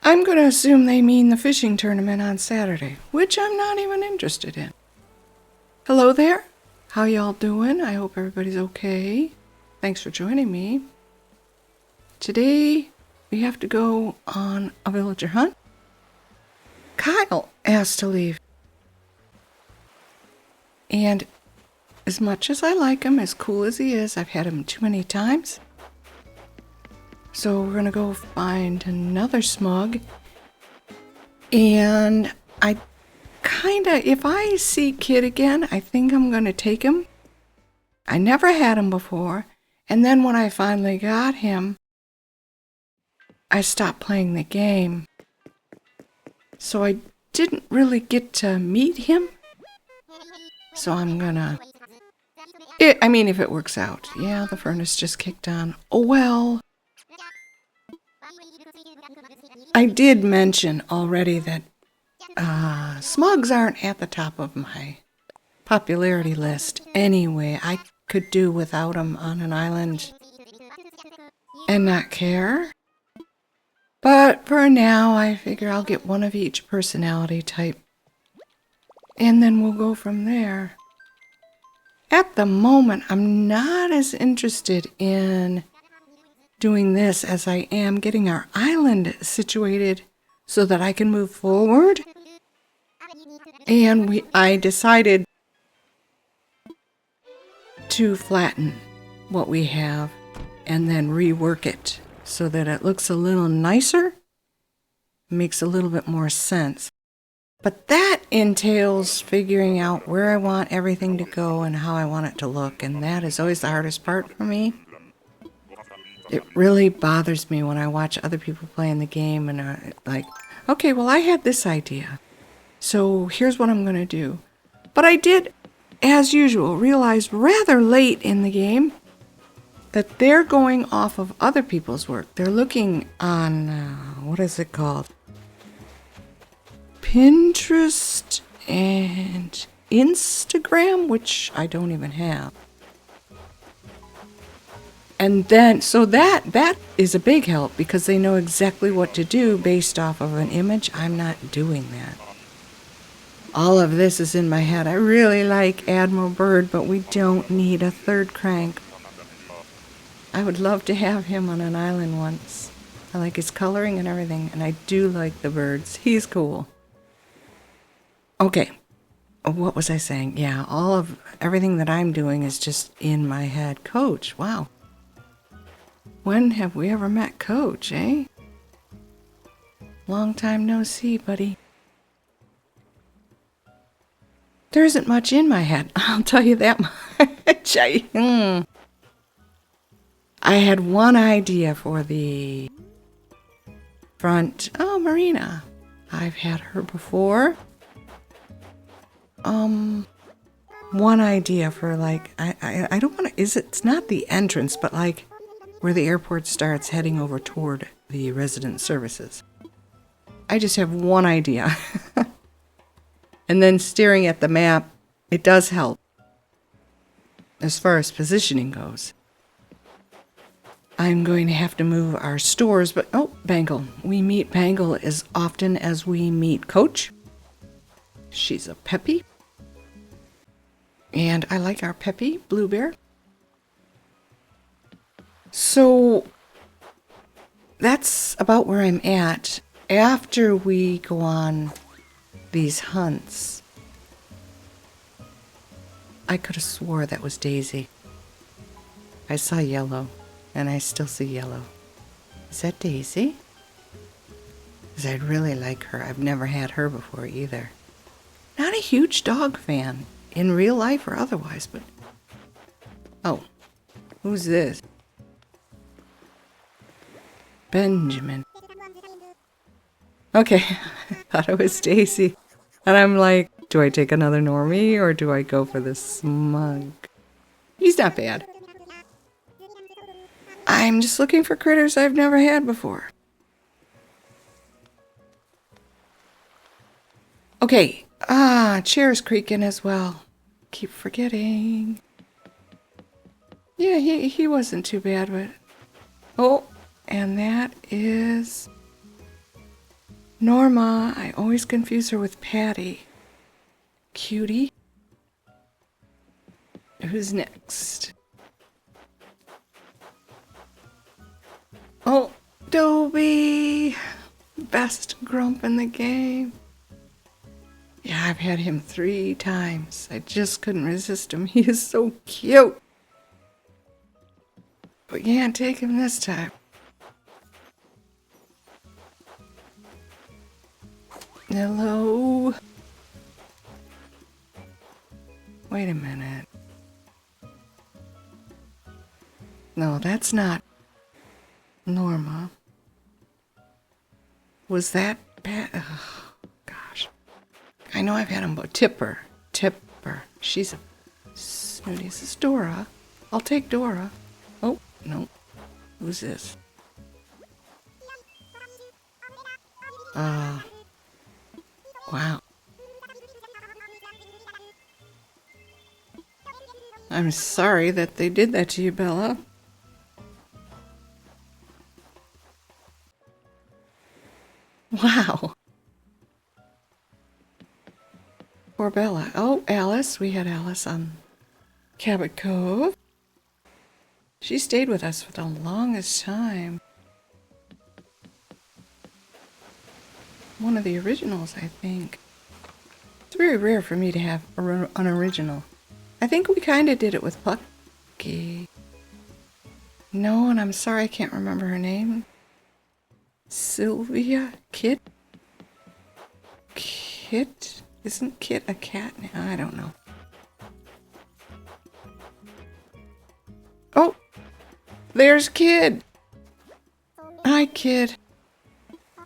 I'm going to assume they mean the fishing tournament on Saturday, which I'm not even interested in. Hello there. How y'all doing? I hope everybody's okay. Thanks for joining me. Today, we have to go on a villager hunt. Kyle asked to leave. And as much as I like him, as cool as he is, I've had him too many times. So we're going to go find another smug. And I if I see Kid again, I think I'm going to take him. I never had him before. And then when I finally got him, I stopped playing the game. So I didn't really get to meet him. So I'm gonna... if it works out. Yeah, the furnace just kicked on. Oh well. I did mention already that smugs aren't at the top of my popularity list anyway. I could do without them on an island and not care. But for now, I figure I'll get one of each personality type. And then we'll go from there. At the moment, I'm not as interested in doing this as I am getting our island situated so that I can move forward. And I decided to flatten what we have and then rework it so that it looks a little nicer, makes a little bit more sense. But that entails figuring out where I want everything to go and how I want it to look, and that is always the hardest part for me. It really bothers me when I watch other people playing the game and are like, okay, well, I had this idea, so here's what I'm going to do. But I did, as usual, realize rather late in the game that they're going off of other people's work. They're looking on, what is it called? Pinterest and Instagram, which I don't even have. And then, so that is a big help because they know exactly what to do based off of an image. I'm not doing that. All of this is in my head. I really like Admiral Byrd, but we don't need a third crank. I would love to have him on an island once. I like his coloring and everything, and I do like the birds. He's cool. Okay, what was I saying? Yeah, everything that I'm doing is just in my head. Coach, wow. When have we ever met Coach, eh? Long time no see, buddy. There isn't much in my head, I'll tell you that much. I had one idea for the front. Oh, Marina. I've had her before. One idea for like, I don't want to, it's not the entrance, but like where the airport starts heading over toward the resident services. I just have one idea. And then staring at the map, it does help as far as positioning goes. I'm going to have to move our stores, but oh, Bangle. We meet Bangle as often as we meet Coach. She's a Peppy. And I like our Peppy, Blue Bear. So that's about where I'm at. After we go on these hunts, I could have swore that was Daisy. I saw yellow, and I still see yellow. Is that Daisy? Because I'd really like her. I've never had her before either. Not a huge dog fan, in real life or otherwise, but... Oh, who's this? Benjamin. Okay, I thought it was Daisy. And I'm like, do I take another normie or do I go for the smug? He's not bad. I'm just looking for critters I've never had before. Okay, chair's creaking as well. Keep forgetting. Yeah, he wasn't too bad, but... Oh, and that is... Norma. I always confuse her with Patty. Cutie. Who's next? Oh, Dobie. Best grump in the game. Yeah, I've had him 3 times. I just couldn't resist him. He is so cute. But can't take him this time. Hello. Wait a minute. No, that's not Norma. Was that bad? Oh, gosh. I know I've had him, but Tipper. She's a snooty. This is Dora. I'll take Dora. Oh, no. Who's this? Wow. I'm sorry that they did that to you, Bella. Wow. Poor Bella. Oh, Alice. We had Alice on Cabot Cove. She stayed with us for the longest time. One of the originals, I think. It's very rare for me to have an original. I think we kind of did it with Pucky. No, and I'm sorry I can't remember her name. Sylvia? Kit? Kit? Isn't Kit a cat now? I don't know. Oh! There's Kid! Hi, Kid.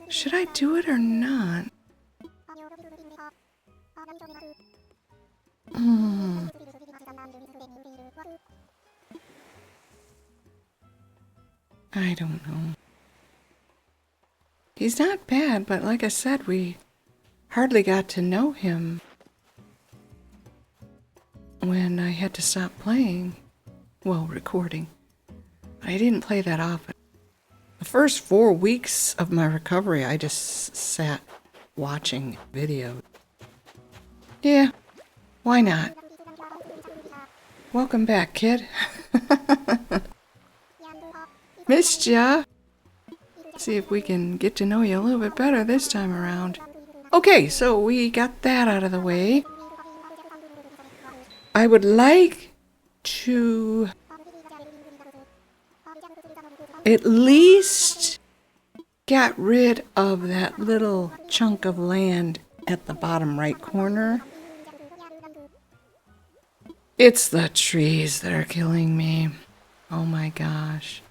Should I do it or not? I don't know. He's not bad, but like I said, we hardly got to know him when I had to stop playing. Well, recording. I didn't play that often. The first 4 weeks of my recovery, I just sat watching videos. Yeah, why not? Welcome back, kid. Missed ya. See if we can get to know you a little bit better this time around. Okay, so we got that out of the way. I would like to at least get rid of that little chunk of land at the bottom right corner. It's the trees that are killing me. Oh my gosh.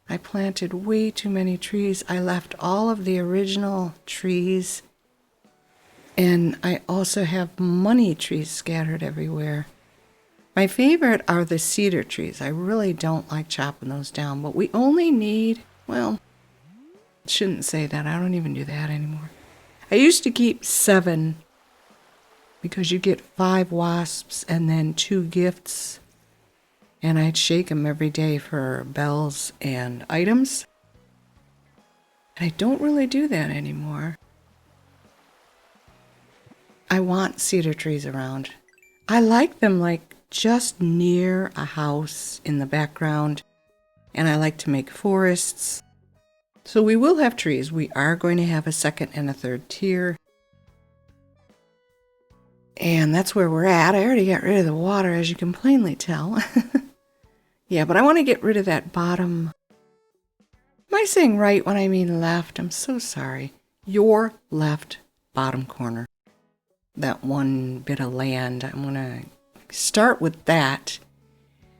I planted way too many trees. I left all of the original trees. And I also have money trees scattered everywhere. My favorite are the cedar trees. I really don't like chopping those down, but we only need, well, shouldn't say that. I don't even do that anymore. I used to keep 7 because you get 5 wasps and then 2 gifts. And I'd shake them every day for bells and items. I don't really do that anymore. I want cedar trees around. I like them like just near a house in the background. And I like to make forests. So we will have trees. We are going to have a 2nd and a 3rd tier. And that's where we're at. I already got rid of the water, as you can plainly tell. Yeah, but I want to get rid of that bottom. Am I saying right when I mean left? I'm so sorry. Your left bottom corner. That one bit of land. I'm going to start with that.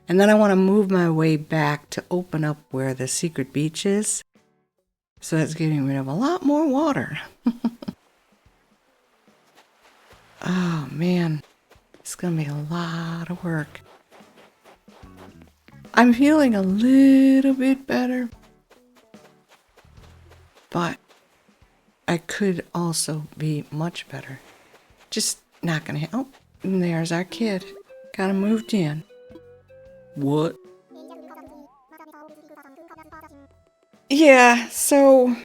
And then I want to move my way back to open up where the secret beach is. So that's getting rid of a lot more water. Oh, man. It's going to be a lot of work. I'm feeling a little bit better, but I could also be much better. Just not gonna oh, and there's our kid. Got him moved in. What? Yeah, so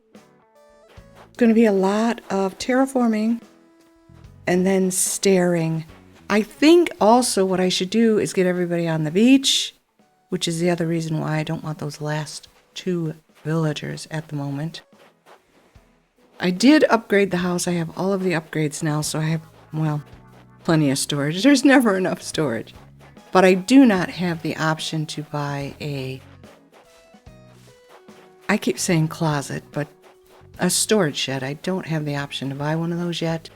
going to be a lot of terraforming and then staring. I think also what I should do is get everybody on the beach, which is the other reason why I don't want those last 2 villagers at the moment. I did upgrade the house. I have all of the upgrades now, so I have, well, plenty of storage. There's never enough storage. But I do not have the option to buy I keep saying closet, but a storage shed. I don't have the option to buy one of those yet.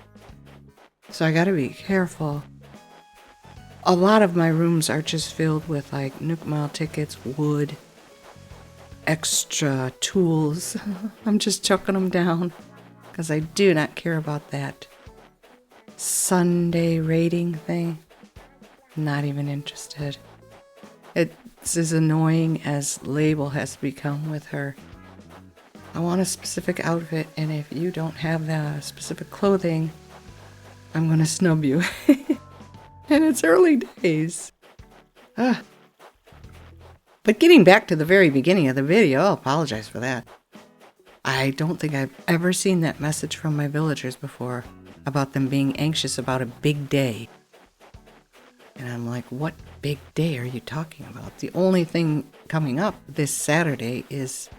So I gotta be careful. A lot of my rooms are just filled with like Nook Mile tickets, wood, extra tools. I'm just chucking them down because I do not care about that Sunday rating thing. Not even interested. It's as annoying as Label has become with her. I want a specific outfit, and if you don't have the specific clothing, I'm gonna snub you. And it's early days. But getting back to the very beginning of the video, I'll apologize for that. I don't think I've ever seen that message from my villagers before about them being anxious about a big day. And I'm like, what big day are you talking about? The only thing coming up this Saturday is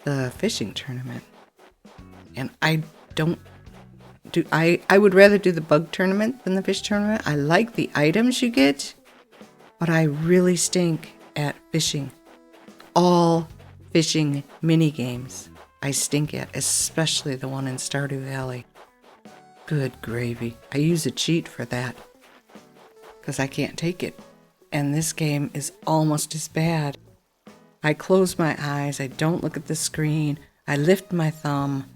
the fishing tournament. And I would rather do the bug tournament than the fish tournament. I like the items you get, but I really stink at fishing. All fishing mini games I stink at, especially the one in Stardew Valley. Good gravy. I use a cheat for that because I can't take it. And this game is almost as bad. I close my eyes, I don't look at the screen, I lift my thumb,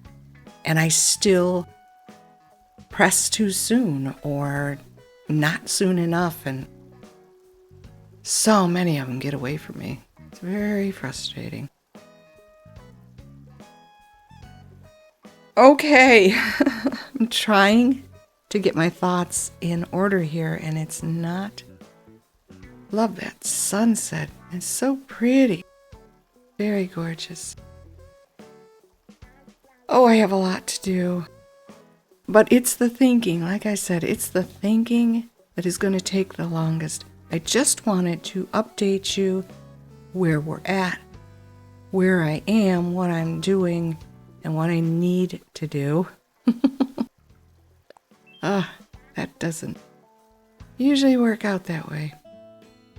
and I still press too soon or not soon enough, and so many of them get away from me. It's very frustrating. Okay, I'm trying to get my thoughts in order here, and it's not. Love that sunset. It's so pretty. Very gorgeous. Oh, I have a lot to do. But it's the thinking, like I said, it's the thinking that is going to take the longest. I just wanted to update you where we're at, where I am, what I'm doing, and what I need to do. That doesn't usually work out that way.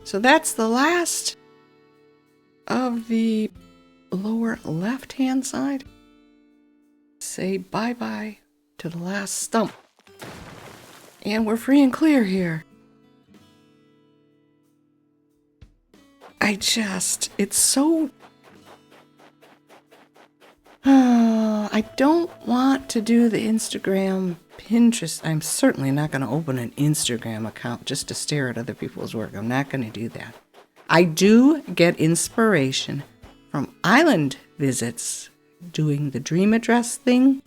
So that's the last of the lower left-hand side. Say bye-bye to the last stump. And we're free and clear here. It's so... I don't want to do the Instagram, Pinterest. I'm certainly not going to open an Instagram account just to stare at other people's work. I'm not going to do that. I do get inspiration from island visits, doing the dream address thing.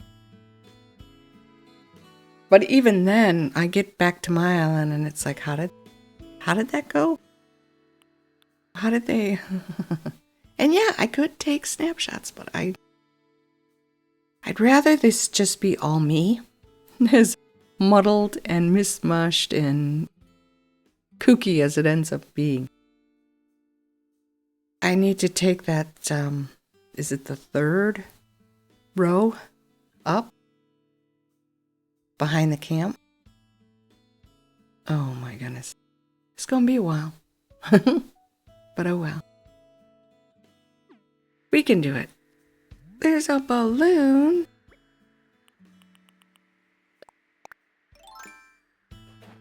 But even then, I get back to my island and it's like, how did that go? How did they? And yeah, I could take snapshots, but I'd rather this just be all me, as muddled and mismushed and kooky as it ends up being. I need to take that, is it the third row up behind the camp? Oh my goodness. It's gonna be a while. But oh well. We can do it. There's a balloon.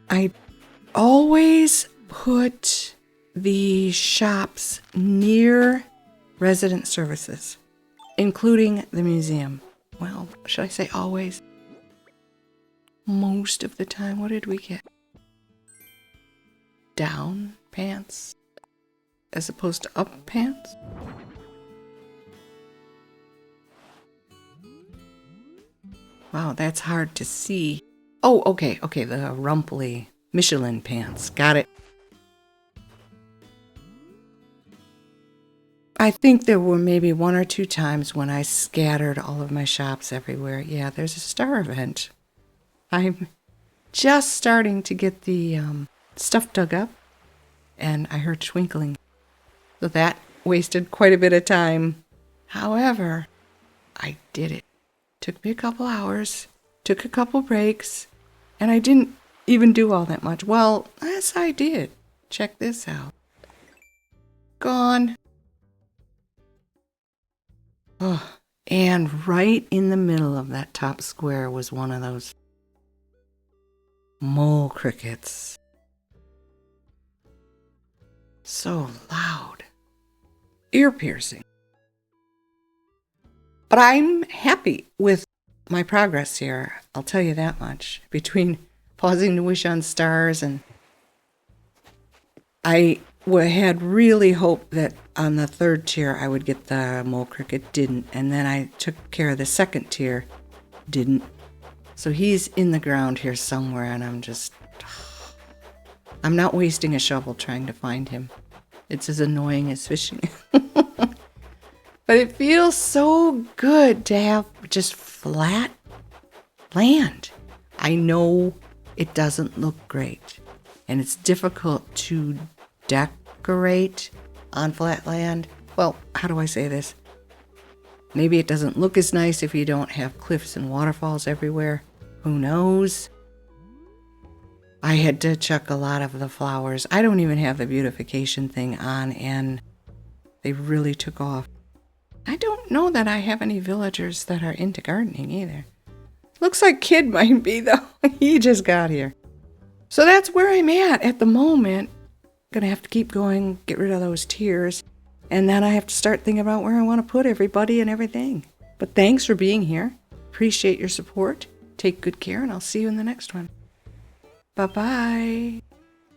I always put the shops near resident services, including the museum. Well, should I say always? Most of the time. What did we get? Down pants as opposed to up pants? Wow, that's hard to see. Oh, okay, the rumply Michelin pants. Got it. I think there were maybe 1 or 2 times when I scattered all of my shops everywhere. Yeah, there's a star event. I'm just starting to get the stuff dug up, and I heard twinkling. So that wasted quite a bit of time. However, I did it. Took me a couple hours, took a couple breaks, and I didn't even do all that much. Well, yes, I did. Check this out. Gone. Oh, and right in the middle of that top square was one of those mole crickets. So loud. Ear-piercing. But I'm happy with my progress here. I'll tell you that much. Between pausing to wish on stars, and I had really hoped that on the 3rd tier I would get the mole cricket. Didn't. And then I took care of the 2nd tier. Didn't. So he's in the ground here somewhere, and I'm not wasting a shovel trying to find him. It's as annoying as fishing. But it feels so good to have just flat land. I know it doesn't look great, and it's difficult to decorate on flat land. Well, how do I say this? Maybe it doesn't look as nice if you don't have cliffs and waterfalls everywhere. Who knows? I had to chuck a lot of the flowers. I don't even have the beautification thing on, and they really took off. I don't know that I have any villagers that are into gardening either. Looks like Kid might be, though. He just got here. So that's where I'm at the moment. Gonna have to keep going, get rid of those tiers, and then I have to start thinking about where I want to put everybody and everything. But thanks for being here. Appreciate your support. Take good care, and I'll see you in the next one. Bye-bye.